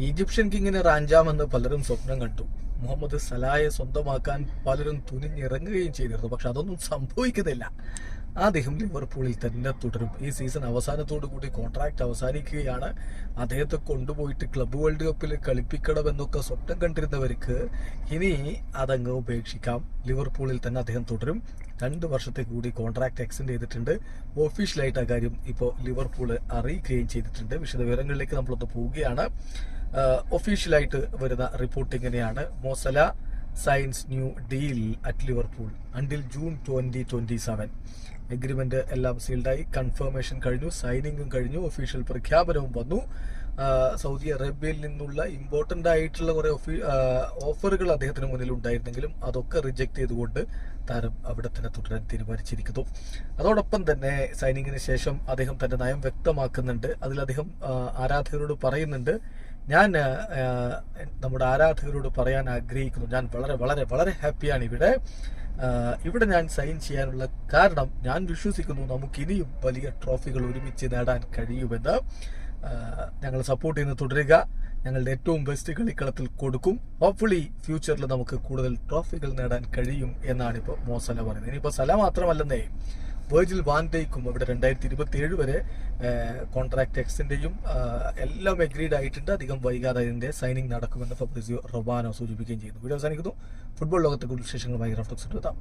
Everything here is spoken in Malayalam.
ഈജിപ്ഷ്യൻ കിങ്ങിനെ റാഞ്ചാമെന്ന് പലരും സ്വപ്നം കണ്ടു. മുഹമ്മദ് സലായെ സ്വന്തമാക്കാൻ പലരും തുനിഞ്ഞിറങ്ങുകയും ചെയ്തിരുന്നു. പക്ഷെ അതൊന്നും സംഭവിക്കുന്നില്ല. അദ്ദേഹം ലിവർപൂളിൽ തന്നെ തുടരും. ഈ സീസൺ അവസാനത്തോടു കൂടി കോൺട്രാക്ട് അവസാനിക്കുകയാണ്. അദ്ദേഹത്തെ കൊണ്ടുപോയിട്ട് ക്ലബ്ബ് വേൾഡ് കപ്പിൽ കളിപ്പിക്കണമെന്നൊക്കെ സ്വപ്നം കണ്ടിരുന്നവർക്ക് ഇനി അതങ്ങ് ഉപേക്ഷിക്കാം. ലിവർപൂളിൽ തന്നെ അദ്ദേഹം തുടരും. 2 വർഷത്തെ കൂടി കോൺട്രാക്ട് എക്സ്റ്റെൻഡ് ചെയ്തിട്ടുണ്ട്. ഒഫീഷ്യലായിട്ട് ആ കാര്യം ഇപ്പോൾ ലിവർപൂള് അറിയിക്കുകയും ചെയ്തിട്ടുണ്ട്. വിശദവിവരങ്ങളിലേക്ക് നമ്മളൊന്ന് പോവുകയാണ്. ഒഫീഷ്യലായിട്ട് വരുന്ന റിപ്പോർട്ട് ഇങ്ങനെയാണ്: Mo Salah signs new deal at Liverpool until June 2027. Agreement എല്ലാം സീൽഡായി, കൺഫർമേഷൻ കഴിഞ്ഞു, സൈനിങ്ങും കഴിഞ്ഞു, ഒഫീഷ്യൽ പ്രഖ്യാപനവും വന്നു. സൗദി അറേബ്യയിൽ നിന്നുള്ള ഇമ്പോർട്ടൻ്റ് ആയിട്ടുള്ള കുറേ ഓഫറുകൾ അദ്ദേഹത്തിന് മുന്നിൽ ഉണ്ടായിരുന്നെങ്കിലും അതൊക്കെ റിജക്ട് ചെയ്തുകൊണ്ട് താരം അവിടെ തന്നെ തുടരാൻ തീരുമാനിച്ചിരിക്കുന്നു. അതോടൊപ്പം തന്നെ സൈനിങ്ങിന് ശേഷം അദ്ദേഹം തന്റെ നയം വ്യക്തമാക്കുന്നുണ്ട്. അതിൽ അദ്ദേഹം ആരാധകരോട് പറയുന്നുണ്ട്, ഞാൻ നമ്മുടെ ആരാധകരോട് പറയാൻ ആഗ്രഹിക്കുന്നു, ഞാൻ വളരെ വളരെ വളരെ ഹാപ്പിയാണ് ഇവിടെ ഞാൻ സൈൻ ചെയ്യാനുള്ള കാരണം ഞാൻ വിശ്വസിക്കുന്നു നമുക്കിനിയും വലിയ ട്രോഫികൾ ഒരുമിച്ച് നേടാൻ കഴിയുമെന്ന്. ഞങ്ങൾ സപ്പോർട്ട് ചെയ്യുന്നത് തുടരുക, ഞങ്ങളുടെ ഏറ്റവും ബെസ്റ്റ് കളിക്കളത്തിൽ കൊടുക്കും, ഹോപ്പ്ഫുള്ളി ഫ്യൂച്ചറിൽ നമുക്ക് കൂടുതൽ ട്രോഫികൾ നേടാൻ കഴിയും എന്നാണ് ഇപ്പോൾ മോസല പറയുന്നത്. ഇനിയിപ്പോൾ സല മാത്രമല്ലെന്നേ, വെർജിൽ വാൻ ഡൈക്കും ഇവിടെ 2027 വരെ കോൺട്രാക്ട് എക്സ്റ്റെൻഡ് ചെയ്യും. എല്ലാം എഗ്രീഡ് ആയിട്ടുണ്ട്. അധികം വൈകാതെ അതിന്റെ സൈനിങ് നടക്കുമെന്ന് ഫബ്രിസിയോ റൊമാനോ സൂചിപ്പിക്കുകയും ചെയ്യുന്നു. വീഡിയോ അവസാനിക്കുന്നു. ഫുട്ബോൾ ലോകത്തെ കൂടുതൽ വിശേഷങ്ങളുമായി റഫ്ലക്സ് എടുത്താം.